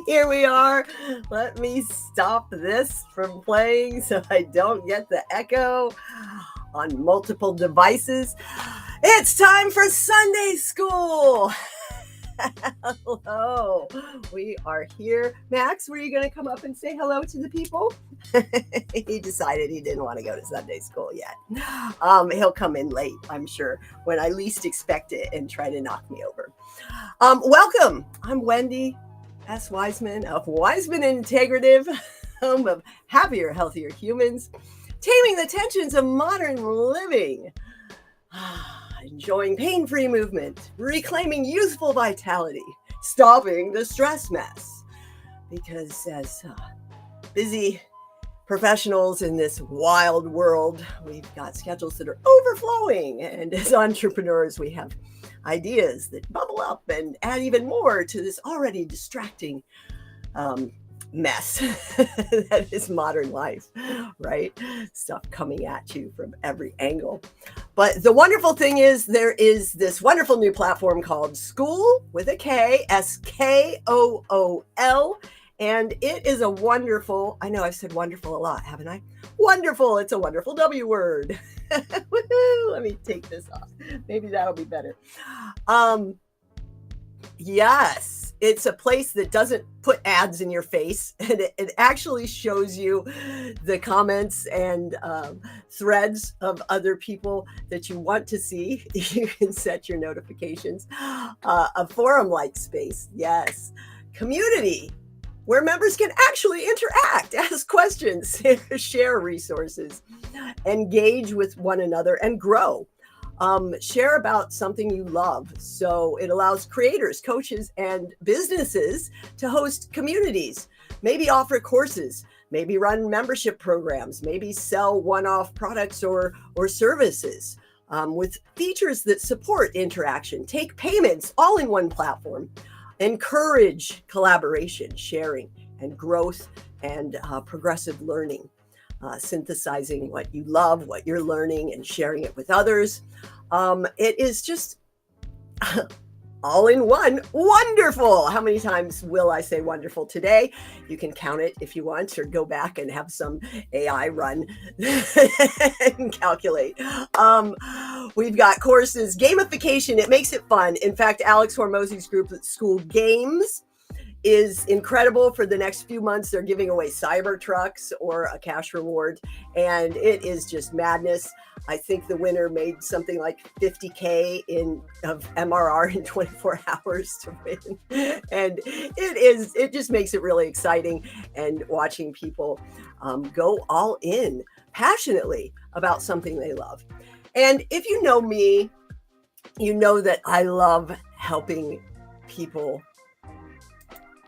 Here we are. Let me stop this from playing so I don't get the echo on multiple devices. It's time for Sunday Skool. Hello, we are here. Max, were you going to come up and say hello to the people? He decided he didn't want to go to Sunday Skool yet. He'll come in late, I'm sure, when I least expect it and try to knock me over. Welcome. I'm Wendy S. Wiseman of Wiseman Integrative, home of happier, healthier humans, taming the tensions of modern living. Enjoying pain-free movement, reclaiming youthful vitality, stopping the stress mess. Because as busy professionals in this wild world, we've got schedules that are overflowing. And as entrepreneurs, we have ideas that bubble up and add even more to this already distracting mess that is modern life, right? Stuff coming at you from every angle. But the wonderful thing is there is this wonderful new platform called Skool with a K, Skool. And it is a wonderful, I know I've said wonderful a lot, haven't I? Wonderful. It's a wonderful W word. Woohoo! Let me take this off. Maybe that'll be better. Yes, it's a place that doesn't put ads in your face, and it actually shows you the comments and threads of other people that you want to see. You can set your notifications. A forum-like space, yes. Community, where members can actually interact, ask questions, share resources, engage with one another, and grow. Share about something you love. So it allows creators, coaches, and businesses to host communities, maybe offer courses, maybe run membership programs, maybe sell one-off products or services with features that support interaction, take payments all in one platform, encourage collaboration, sharing, and growth and progressive learning. Synthesizing what you love, what you're learning, and sharing it with others. It is just all in one. Wonderful. How many times will I say wonderful today? You can count it if you want, or go back and have some AI run and calculate. We've got courses, gamification. It makes it fun. In fact, Alex Hormozzi's group at Skool Games is incredible. For the next few months, they're giving away cyber trucks or a cash reward, and it is just madness. I think the winner made something like 50K of MRR in 24 hours to win, and it just makes it really exciting. And watching people go all in passionately about something they love. And if you know me, you know that I love helping people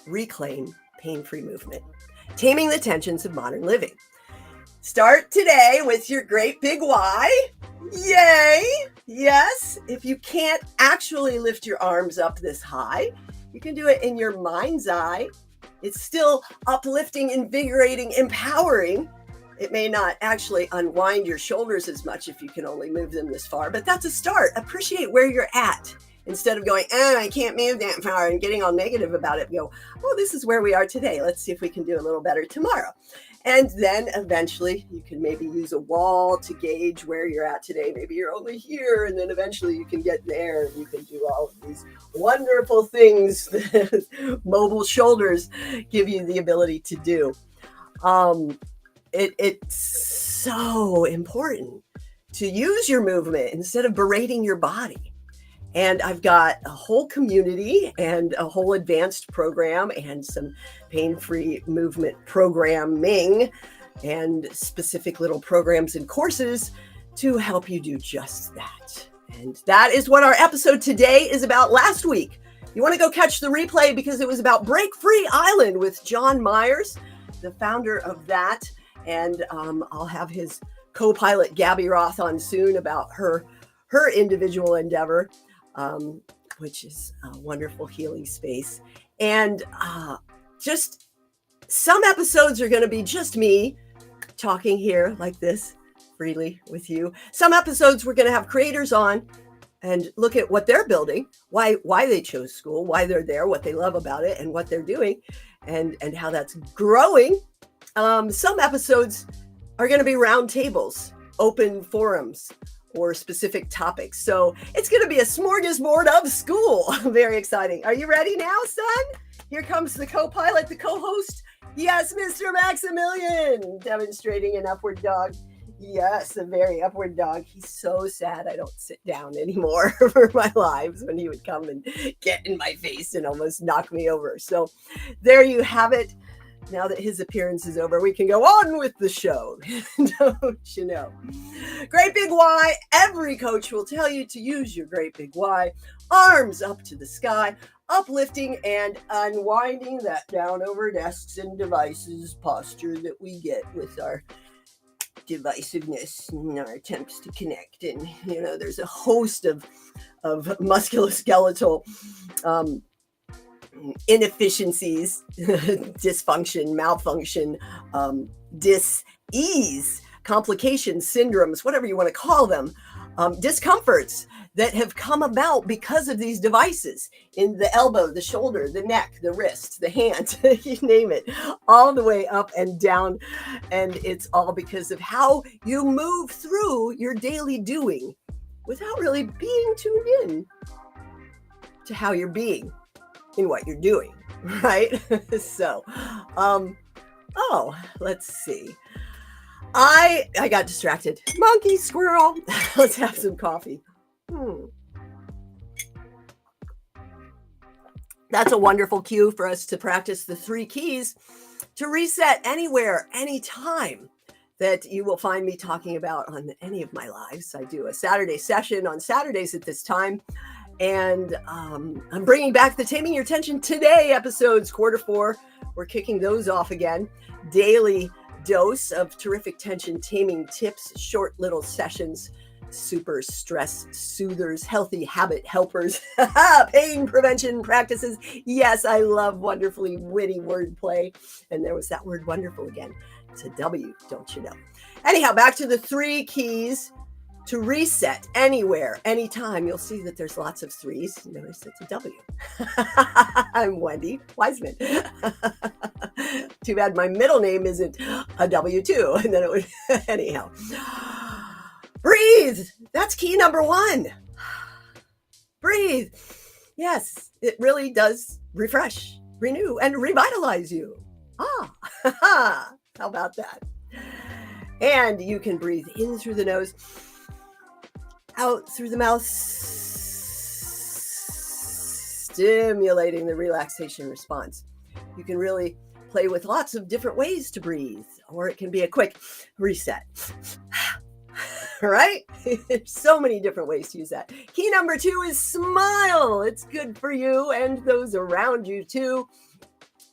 reclaim pain-free movement, taming the tensions of modern living. Start today with your great big why. Yay! Yes, if you can't actually lift your arms up this high, you can do it in your mind's eye. It's still uplifting, invigorating, empowering. It may not actually unwind your shoulders as much if you can only move them this far, but that's a start. Appreciate where you're at. Instead of going, I can't move that far, and getting all negative about it, go, oh, this is where we are today. Let's see if we can do a little better tomorrow. And then eventually you can maybe use a wall to gauge where you're at today. Maybe you're only here, and then eventually you can get there, and you can do all of these wonderful things that mobile shoulders give you the ability to do. It's so important to use your movement instead of berating your body. And I've got a whole community and a whole advanced program and some pain-free movement programming and specific little programs and courses to help you do just that. And that is what our episode today is about. Last week, you want to go catch the replay because it was about Break Free Island with John Myers, the founder of that. And I'll have his co-pilot Gabby Roth on soon about her individual endeavor. Which is a wonderful healing space. And just some episodes are going to be just me talking here like this freely with you. Some episodes we're going to have creators on and look at what they're building, why they chose Skool, why they're there, what they love about it, and what they're doing. and how that's growing. Some episodes are going to be round tables, open forums, or specific topics. So it's going to be a smorgasbord of school. Very exciting. Are you ready now, son? Here comes the co-pilot, the co-host. Yes, Mr. Maximilian, demonstrating an upward dog. Yes, a very upward dog. He's so sad I don't sit down anymore for my lives when he would come and get in my face and almost knock me over. So there you have it. Now that his appearance is over, we can go on with the show. Don't you know? Great big why. Every coach will tell you to use your great big why. Arms up to the sky, uplifting and unwinding that down over desks and devices posture that we get with our divisiveness and our attempts to connect. And, you know, there's a host of musculoskeletal inefficiencies, dysfunction, malfunction, dis-ease, complications, syndromes, whatever you want to call them, discomforts that have come about because of these devices in the elbow, the shoulder, the neck, the wrist, the hand, you name it, all the way up and down. And it's all because of how you move through your daily doing without really being tuned in to how you're being in what you're doing, right? So, let's see. I got distracted. Monkey, squirrel. Let's have some coffee. That's a wonderful cue for us to practice the 3 keys to reset anywhere, anytime that you will find me talking about on any of my lives. I do a Saturday session on Saturdays at this time. And I'm bringing back the Taming Your Tension Today episodes, Q4. We're kicking those off again. Daily dose of terrific tension taming tips, short little sessions, super stress soothers, healthy habit helpers, pain prevention practices. Yes, I love wonderfully witty wordplay. And there was that word wonderful again. It's a W, don't you know? Anyhow, back to the 3 keys to reset anywhere, anytime. You'll see that there's lots of 3s. Notice it's a W. I'm Wendy Wiseman. Too bad my middle name isn't a W too. And then it would, anyhow. Breathe. That's key number 1. Breathe. Yes, it really does refresh, renew, and revitalize you. How about that? And you can breathe in through the nose, out through the mouth, stimulating the relaxation response. You can really play with lots of different ways to breathe, or it can be a quick reset. Right? There's so many different ways to use that. Key number 2 is smile. It's good for you and those around you too.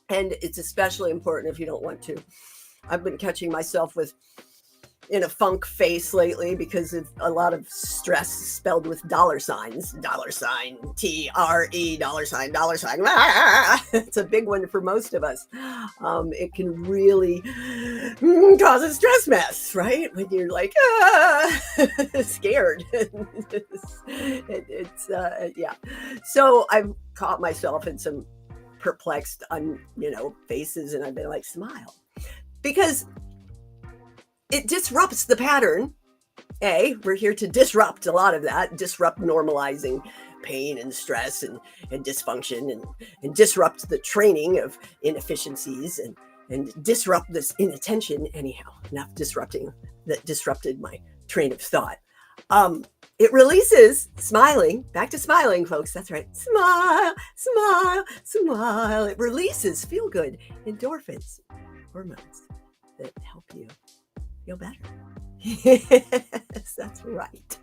And it's especially important if you don't want to. I've been catching myself in a funk face lately because of a lot of stress spelled with $signs, $TRE, $sign. It's a big one for most of us. It can really cause a stress mess, right? When you're like, scared. Yeah. So I've caught myself in some perplexed, faces, and I've been like, smile. Because it disrupts the pattern. We're here to disrupt a lot of that, disrupt normalizing pain and stress and dysfunction and disrupt the training of inefficiencies and disrupt this inattention. Anyhow, enough disrupting that disrupted my train of thought. It releases smiling, back to smiling, folks. That's right. Smile, smile, smile. It releases feel good endorphins, hormones that help you feel better. Yes, that's right.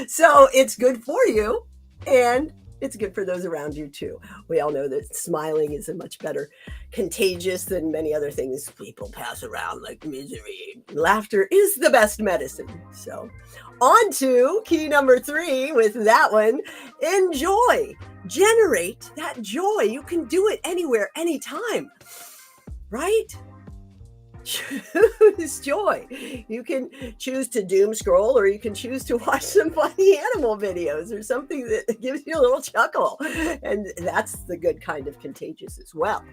So it's good for you and it's good for those around you too. We all know that smiling is a much better contagious than many other things people pass around like misery. Laughter is the best medicine. So on to key number 3 with that one. Enjoy. Generate that joy. You can do it anywhere, anytime, right? Choose joy. You can choose to doom scroll, or you can choose to watch some funny animal videos or something that gives you a little chuckle. And that's the good kind of contagious as well.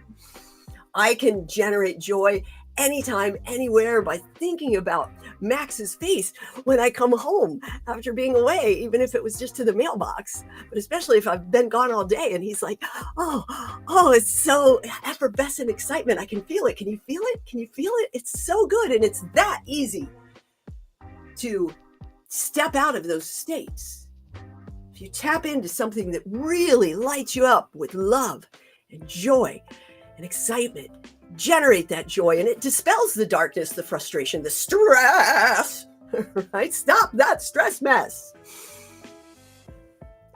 I can generate joy anytime, anywhere by thinking about Max's face when I come home after being away, even if it was just to the mailbox, but especially if I've been gone all day and he's like, oh, it's so effervescent excitement. I can feel it. Can you feel it? Can you feel it? It's so good. And it's that easy to step out of those states. If you tap into something that really lights you up with love and joy and excitement, generate that joy, and it dispels the darkness, the frustration, the stress, right? Stop that stress mess.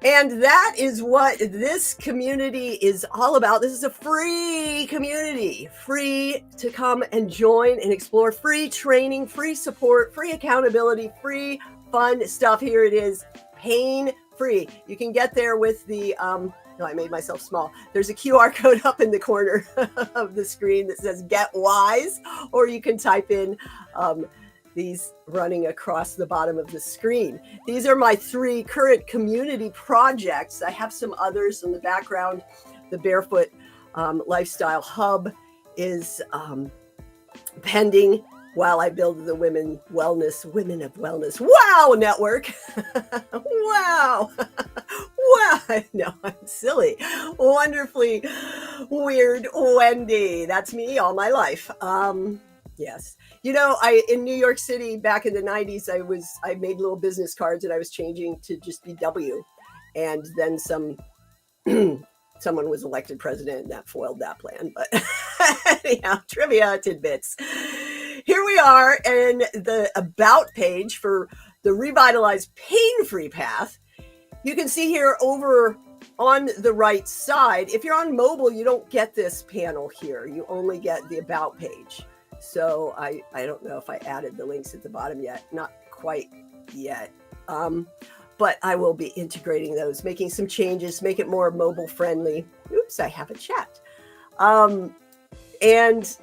And that is what this community is all about. This is a free community, free to come and join and explore, free training, free support, free accountability, free fun stuff. Here it is, pain-free. You can get there with the, no, I made myself small. There's a QR code up in the corner of the screen that says Get Wise, or you can type in these running across the bottom of the screen. These are my 3 current community projects. I have some others in the background. The Barefoot Lifestyle Hub is pending while I build the Women of Wellness Wow Network. Wow. Wow. No, I'm silly. Wonderfully weird Wendy. That's me all my life. Yes. You know, in New York City back in the 90s, I made little business cards and I was changing to just be W. And then someone was elected president and that foiled that plan. But anyhow, trivia tidbits. Here we are in the About page for the Revitalize Pain-Free Path. You can see here over on the right side, if you're on mobile, you don't get this panel here. You only get the About page. So I don't know if I added the links at the bottom yet. Not quite yet. But I will be integrating those, making some changes, make it more mobile friendly. Oops, I have a chat. And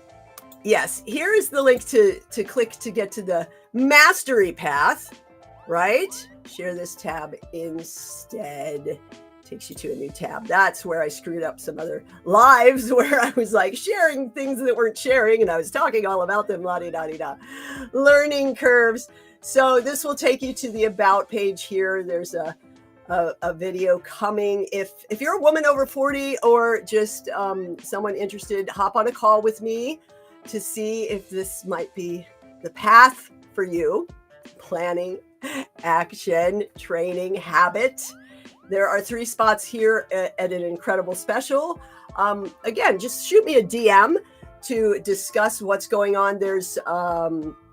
yes, here is the link to click to get to the Mastery Path, right? Share this tab instead. Takes you to a new tab. That's where I screwed up some other lives where I was like sharing things that weren't sharing and I was talking all about them, la-di-da-di-da. Learning curves. So this will take you to the About page here. There's a video coming. If you're a woman over 40 or just someone interested, hop on a call with me to see if this might be the path for you. Planning, action, training, habit. There are 3 spots here at an incredible special. Again, just shoot me a DM to discuss what's going on. There's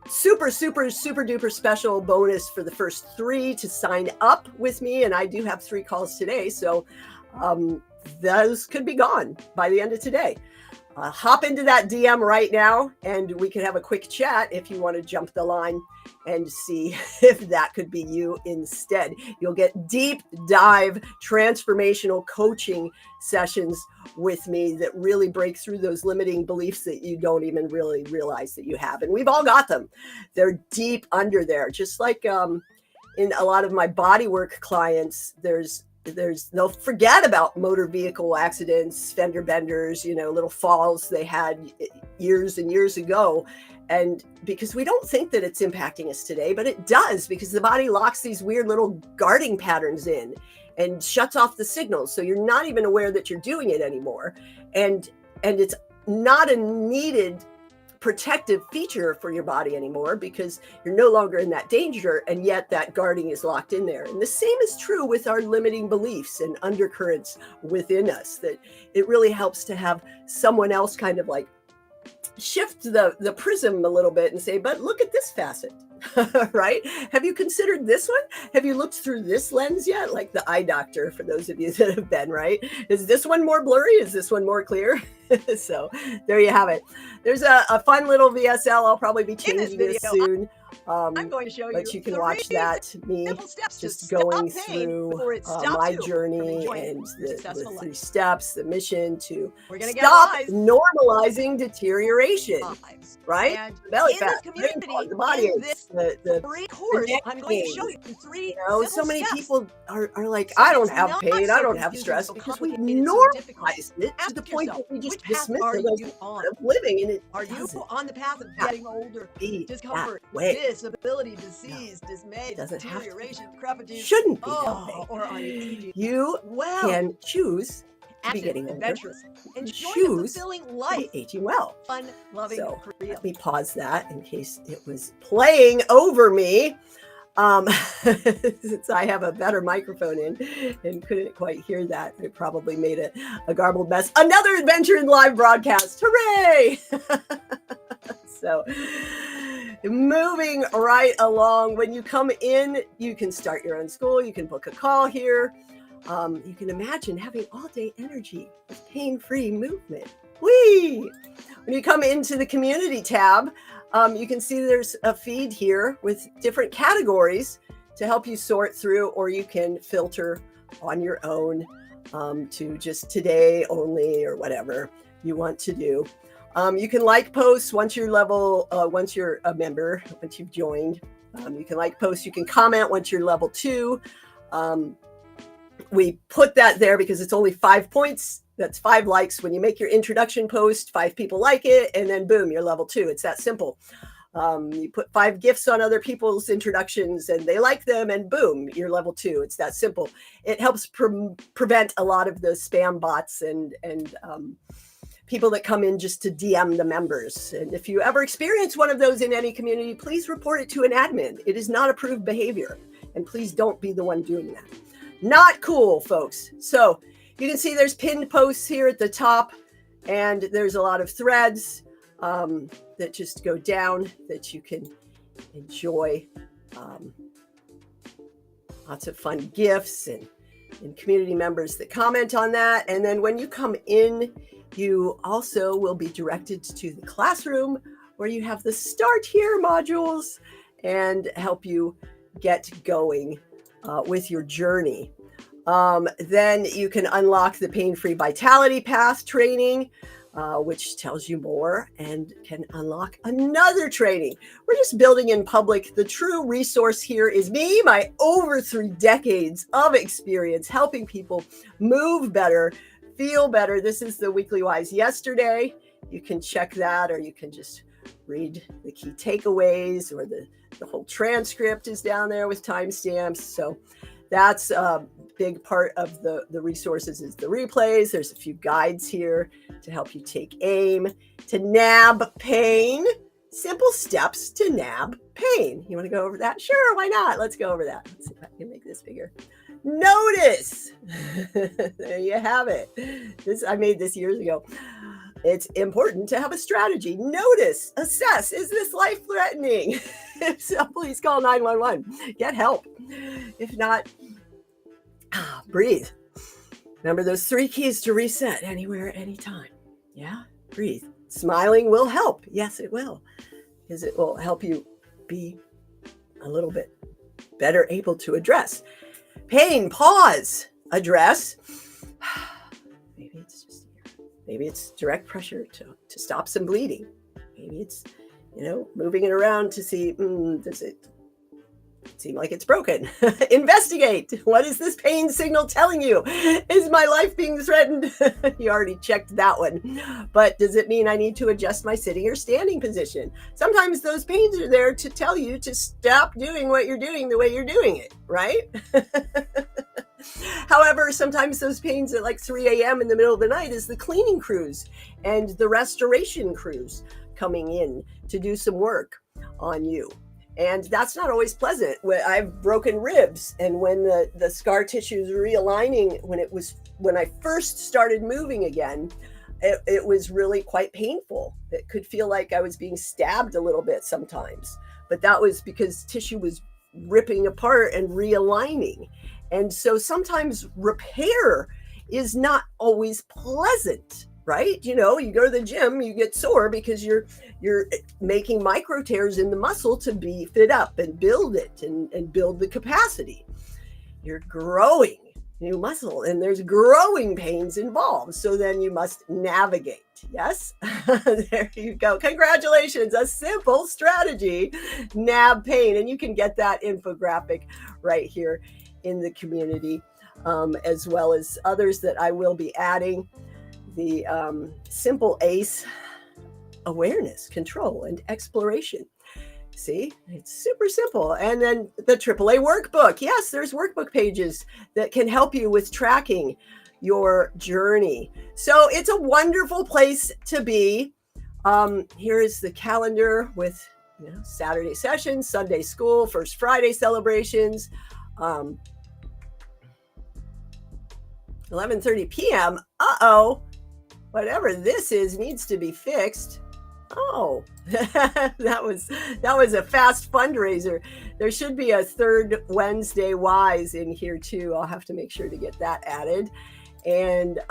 super duper special bonus for the first 3 to sign up with me. And I do have 3 calls today. So those could be gone by the end of today. Hop into that DM right now and we can have a quick chat if you want to jump the line and see if that could be you instead. You'll get deep dive transformational coaching sessions with me that really break through those limiting beliefs that you don't even really realize that you have. And we've all got them. They're deep under there. Just like in a lot of my bodywork clients, they'll forget about motor vehicle accidents, fender benders, little falls they had years and years ago. And because we don't think that it's impacting us today, but it does, because the body locks these weird little guarding patterns in and shuts off the signals. So you're not even aware that you're doing it anymore. And it's not a needed protective feature for your body anymore because you're no longer in that danger, and yet that guarding is locked in there. And the same is true with our limiting beliefs and undercurrents within us, that it really helps to have someone else kind of like shift the prism a little bit and say, but look at this facet. Right? Have you considered this one? Have you looked through this lens yet? Like the eye doctor, for those of you that have been, right? Is this one more blurry? Is this one more clear? So there you have it. There's a fun little VSL. I'll probably be changing this soon. I'm going to show you, but you can watch that, me just going through my journey and the 3 steps, the mission to stop normalizing deterioration, right? Belly fat, the body aches. the free course, neck I'm going to pain. show you 3 So many steps. people are like, So I don't it's have not pain, so I don't have confusing, stress, so because we complicated, so difficult. normalized it to the Ask point yourself, that we just which path dismiss are it as you a on? part of living, and it Are you doesn't on the path of have getting older, be discomfort, that way. disability, disease, dismay, Doesn't have to be. deterioration, decrepitude? Shouldn't be that way. Or are you aging You well, can choose to be active, getting older, adventurous, and enjoying a choose fulfilling to be life, aging well. fun, loving, So freedom? let me pause that in case it was playing over me. Since I have a better microphone in and couldn't quite hear that, it probably made a garbled mess. Another adventure in live broadcast. Hooray! So moving right along, when you come in, you can start your own school. You can book a call here. You can imagine having all day energy with pain-free movement. Whee! When you come into the community tab, you can see there's a feed here with different categories to help you sort through, or you can filter on your own to just today only or whatever you want to do. You can like posts once you're once you're a member, once you've joined. You can like posts, you can comment once you're level 2. We put that there because it's only 5 points. That's 5 likes. When you make your introduction post, 5 people like it, and then boom, you're level 2. It's that simple. You put 5 gifts on other people's introductions and they like them, and boom, you're level 2. It's that simple. It helps prevent a lot of the spam bots and people that come in just to DM the members. And if you ever experience one of those in any community, please report it to an admin. It is not approved behavior, and please don't be the one doing that. Not cool, folks. So you can see there's pinned posts here at the top, and there's a lot of threads that just go down that you can enjoy. Lots of fun gifts and community members that comment on that. And then when you come in, you also will be directed to the classroom where you have the Start Here modules and help you get going with your journey. Then you can unlock the Pain-Free Vitality Path training, which tells you more, and can unlock another training. We're just building in public. The true resource here is me, my over 3 decades of experience helping people move better, feel better. This is the Weekly Wise Yesterday. You can check that, or you can just read the key takeaways, or the whole transcript is down there with timestamps. So that's a big part of the resources is the replays. There's a few guides here to help you take aim to nab pain. Simple steps to nab pain. You want to go over that? Sure, why not? Let's go over that. Let's see if I can make this bigger. Notice. There you have it. I made this years ago. It's important to have a strategy. Notice, assess, is this life-threatening? If so, please call 911. Get help. If not, breathe. Remember those 3 keys to reset anywhere, anytime. Yeah, breathe. Smiling will help. Yes, it will. Because it will help you be a little bit better able to address pain. Pause. Address. Maybe it's just here. Maybe it's direct pressure to stop some bleeding. Maybe it's, moving it around to see, does it seem like it's broken? Investigate. What is this pain signal telling you? Is my life being threatened? You already checked that one. But does it mean I need to adjust my sitting or standing position? Sometimes those pains are there to tell you to stop doing what you're doing the way you're doing it, right? However, sometimes those pains at like 3 a.m. in the middle of the night is the cleaning crews and the restoration crews coming in to do some work on you. And that's not always pleasant. I've broken ribs, and when the scar tissue is realigning, when I first started moving again, it was really quite painful. It could feel like I was being stabbed a little bit sometimes, but that was because tissue was ripping apart and realigning. And so sometimes repair is not always pleasant, right? You go to the gym, you get sore because you're making micro tears in the muscle to beef it up and build it and build the capacity. You're growing. new muscle, and there's growing pains involved. So then you must navigate. Yes, there you go. Congratulations, a simple strategy, nab pain. And you can get that infographic right here in the community, as well as others that I will be adding. The simple ACE, awareness, control, and exploration. See, it's super simple. And then the AAA workbook. Yes, there's workbook pages that can help you with tracking your journey. So it's a wonderful place to be. Here is the calendar with Saturday sessions, Sunday Skool, First Friday celebrations, 11:30 p.m. Whatever this is needs to be fixed. Oh, that was a fast fundraiser. There should be a third Wednesday Wise in here too. I'll have to make sure to get that added. And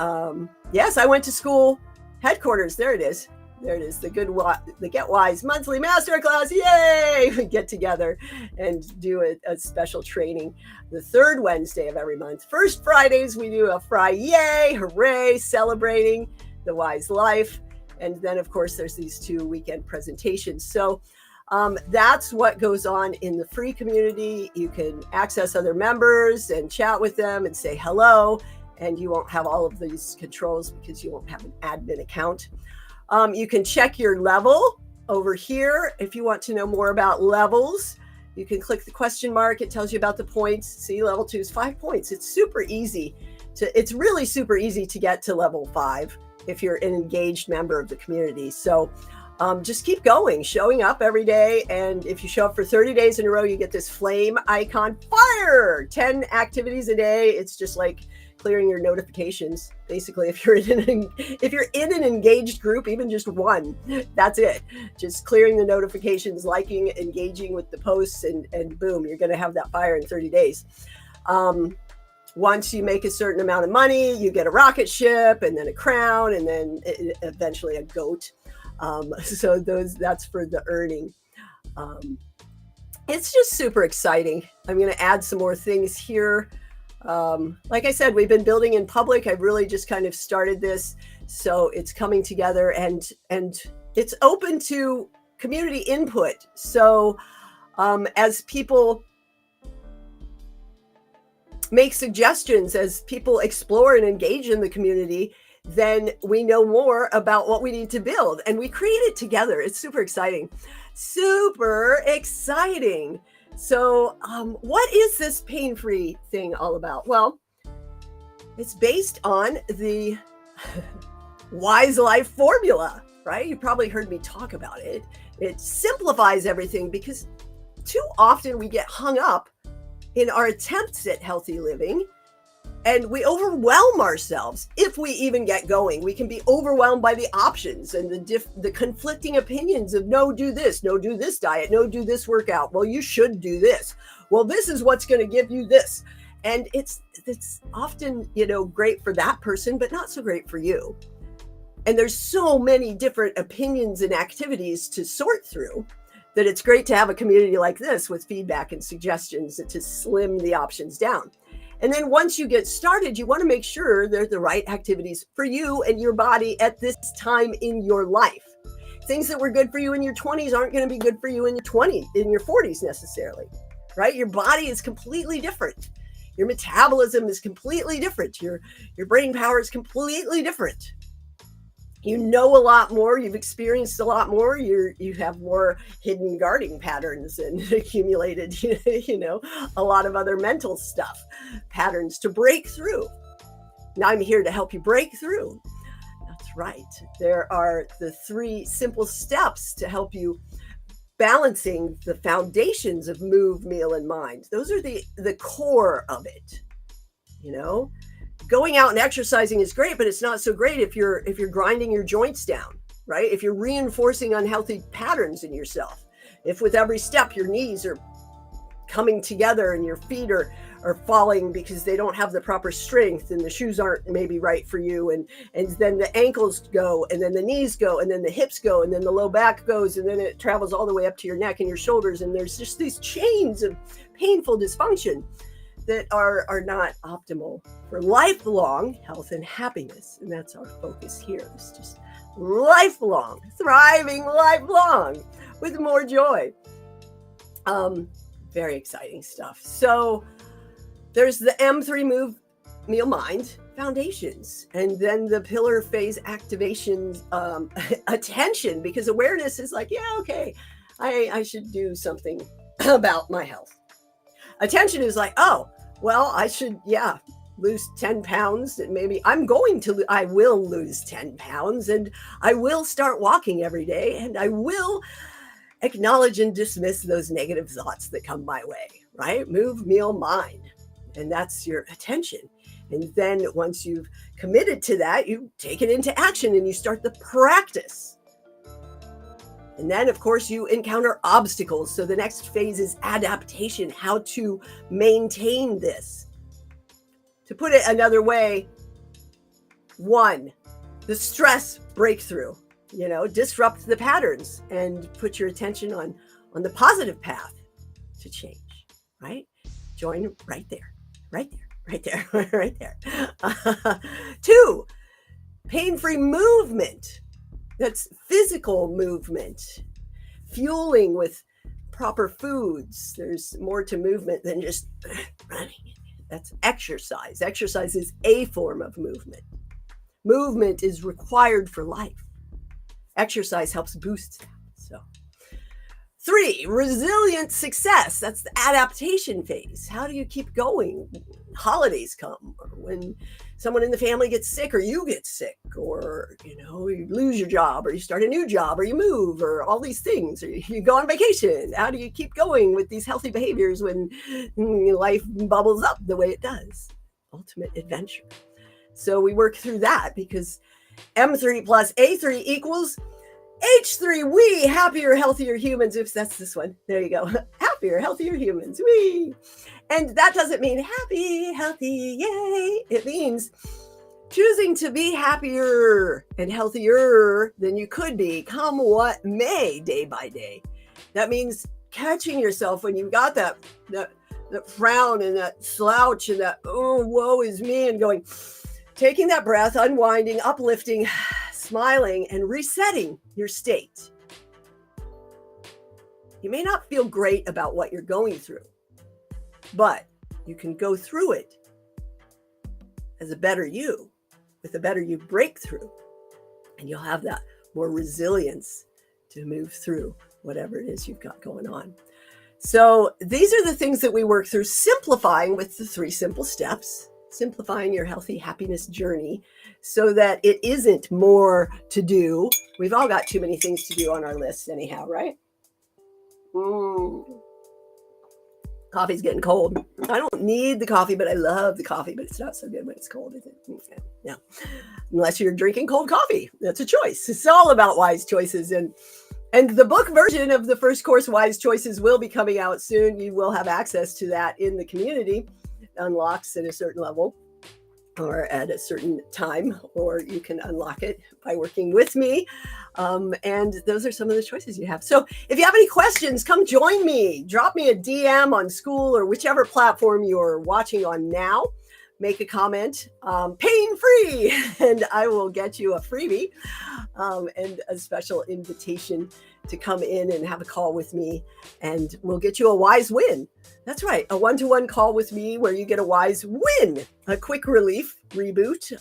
yes, I went to school headquarters. There it is. There it is. The Get Wise monthly masterclass. Yay! We get together and do a special training the third Wednesday of every month. First Fridays, we do a yay, hooray, celebrating the wise life. And then, of course, there's these 2 weekend presentations. So that's what goes on in the free community. You can access other members and chat with them and say hello. And you won't have all of these controls because you won't have an admin account. You can check your level over here. If you want to know more about levels, you can click the question mark. It tells you about the points. See, level 2 is 5 points. It's super easy it's really super easy to get to level 5 if you're an engaged member of the community. So just keep going, showing up every day. And if you show up for 30 days in a row, you get this flame icon, fire, 10 activities a day. It's just like clearing your notifications. Basically, if you're in an engaged group, even just one, that's it. Just clearing the notifications, liking, engaging with the posts, and boom, you're going to have that fire in 30 days. Once you make a certain amount of money, you get a rocket ship, and then a crown, and then eventually a goat. So that's for the earning. It's just super exciting. I'm going to add some more things here. Like I said, we've been building in public. I've really just kind of started this. So it's coming together, and it's open to community input. So as people make suggestions, as people explore and engage in the community, then we know more about what we need to build, and we create it together. It's super exciting. Super exciting. So what is this pain-free thing all about? Well, it's based on the Wise Life formula, right? You probably heard me talk about it. It simplifies everything, because too often we get hung up in our attempts at healthy living, and we overwhelm ourselves. If we even get going, we can be overwhelmed by the options and the conflicting opinions of no, do this diet, no, do this workout. Well, you should do this. Well, this is what's going to give you this. And it's often, great for that person, but not so great for you. And there's so many different opinions and activities to sort through that it's great to have a community like this with feedback and suggestions to slim the options down. And then once you get started, you want to make sure they're the right activities for you and your body at this time in your life. Things that were good for you in your 20s aren't going to be good for you in your 40s necessarily, right? Your body is completely different. Your metabolism is completely different. Your brain power is completely different. You know a lot more, you've experienced a lot more, you have more hidden guarding patterns and accumulated, a lot of other mental stuff, patterns to break through. Now I'm here to help you break through. That's right. There are the 3 simple steps to help you balancing the foundations of move, meal, and mind. Those are the core of it, Going out and exercising is great, but it's not so great if you're grinding your joints down, right? If you're reinforcing unhealthy patterns in yourself, if with every step your knees are coming together and your feet are falling because they don't have the proper strength and the shoes aren't maybe right for you, and then the ankles go, and then the knees go, and then the hips go, and then the low back goes, and then it travels all the way up to your neck and your shoulders, and there's just these chains of painful dysfunction. that are not optimal for lifelong health and happiness. And that's our focus here. It's just lifelong, thriving lifelong with more joy. Very exciting stuff. So there's the M3 Move Meal Mind foundations, and then the pillar phase activation, attention, because awareness is like, yeah, okay, I should do something about my health. Attention is like, oh, well, I should, lose 10 pounds. And maybe I will lose 10 pounds, and I will start walking every day, and I will acknowledge and dismiss those negative thoughts that come my way, right? Move, meal, mind. And that's your attention. And then once you've committed to that, you take it into action and you start the practice. And then, of course, you encounter obstacles. So the next phase is adaptation, how to maintain this. To put it another way, 1, the stress breakthrough, disrupt the patterns and put your attention on the positive path to change, right? Join right there, right there. Right there, right there. 2, pain-free movement. That's physical movement, fueling with proper foods. There's more to movement than just running. That's exercise. Exercise is a form of movement. Movement is required for life. Exercise helps boost that. So 3, resilient success. That's the adaptation phase. How do you keep going? Holidays come, or when someone in the family gets sick, or you get sick, or you lose your job, or you start a new job, or you move, or all these things, or you go on vacation. How do you keep going with these healthy behaviors when life bubbles up the way it does? Ultimate adventure. So we work through that, because M3 plus A3 equals H3, we happier, healthier humans. Oops, that's this one. There you go. Happier, healthier humans. We. And that doesn't mean happy, healthy, yay. It means choosing to be happier and healthier than you could be, come what may, day by day. That means catching yourself when you've got that frown and that slouch and that, oh, woe is me, and going, taking that breath, unwinding, uplifting, smiling, and resetting your state. You may not feel great about what you're going through, but you can go through it as a better you, with a better you breakthrough, and you'll have that more resilience to move through whatever it is you've got going on. So these are the things that we work through, simplifying with the 3 simple steps, simplifying your healthy happiness journey so that it isn't more to do. We've all got too many things to do on our lists anyhow, right? Coffee's getting cold. I don't need the coffee, but I love the coffee, but it's not so good when it's cold, is it? No. Unless you're drinking cold coffee. That's a choice. It's all about wise choices. And the book version of the first course, Wise Choices, will be coming out soon. You will have access to that in the community. Unlocks at a certain level or at a certain time, or you can unlock it by working with me. And those are some of the choices you have. So if you have any questions, come join me. Drop me a DM on Skool or whichever platform you're watching on now. Make a comment, pain-free, and I will get you a freebie and a special invitation to come in and have a call with me, and we'll get you a wise win. That's right, a one-to-one call with me where you get a wise win, a quick relief, reboot,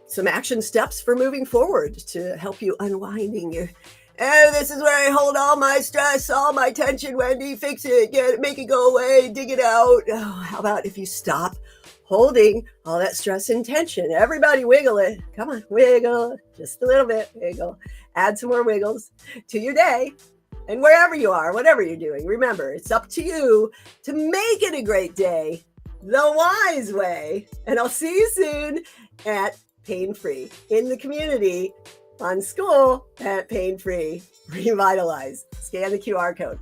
some action steps for moving forward to help you unwinding your, this is where I hold all my stress, all my tension, Wendy, fix it, get it, make it go away, dig it out. Oh, how about if you stop holding all that stress and tension? Everybody wiggle it. Come on, wiggle, just a little bit, wiggle. Add some more wiggles to your day. And wherever you are, whatever you're doing, remember, it's up to you to make it a great day the wise way. And I'll see you soon at Pain Free in the community on Skool at Pain Free Revitalize. Scan the QR code.